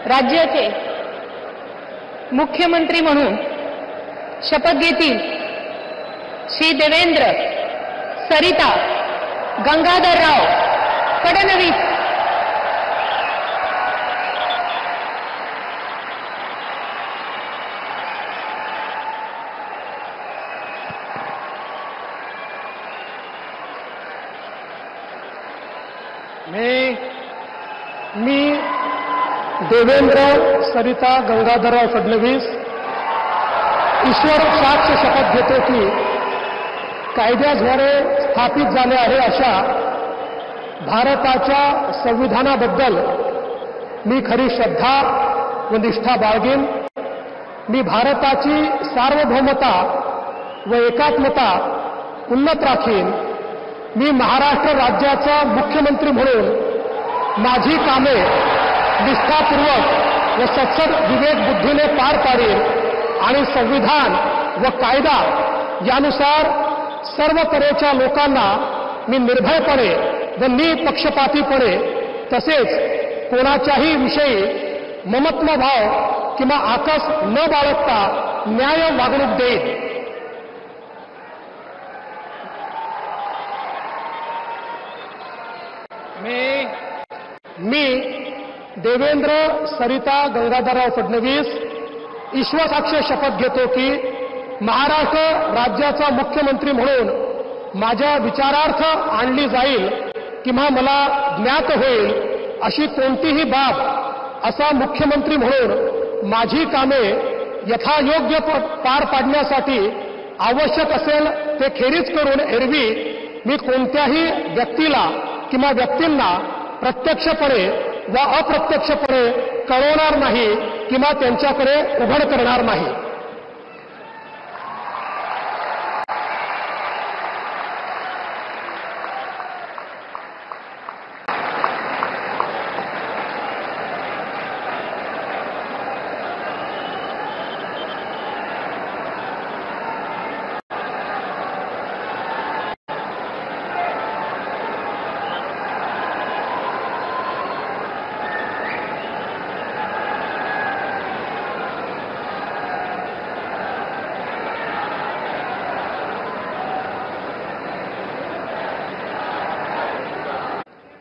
राज्याचे मुख्यमंत्री म्हणून शपथ घेतील श्री देवेंद्र सरिता गंगाधरराव फडणवीस। मी देवेंद्र सरिता गंगाधरराव फडणवीस ईश्वर साक्ष शपथ घेतो की कायद्याद्वारे स्थापित झाले आहे अशा भारताच्या संविधानाबद्दल मी खरी श्रद्धा व निष्ठा बाळगेन। मी भारताची सार्वभौमता व एकात्मता उन्नत राखीन। मी महाराष्ट्र राज्याचा मुख्यमंत्री म्हणून माझी कामे निष्ठापूर्वक व सत्सद विवेक बुद्धीने पार पाडेन आणि संविधान व कायदा यानुसार सर्व तऱ्हेच्या लोकांना मी निर्भयपणे व निपक्षपातीपणे तसेच कोणाच्याही विषयी ममत्व भाव किंवा आकस न बाळगता न्याय वागणूक देईन। मी देवेंद्र सरिता गंगाधरराव फडणवीस ईश्वरसाक्ष शपथ घेतो की महाराष्ट्र राज्याचा मुख्यमंत्री म्हणून माझ्या विचारार्थ आणली जाईल किंवा मला ज्ञात होईल अशी कोणतीही बाब असा मुख्यमंत्री म्हणून माझी कामे यथायोग्य पार पाडण्यासाठी आवश्यक असेल ते खेरीज करून एरवी मी कोणत्याही व्यक्तीला किंवा व्यक्तींना प्रत्यक्षपणे व अप्रत्यक्षपणे कळवणार नाही किंवा त्यांच्याकडे उघड करणार नाही।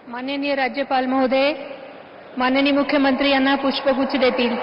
माननीय राज्यपाल महोदय, माननीय मुख्यमंत्री यांना पुष्पगुच्छ देतील।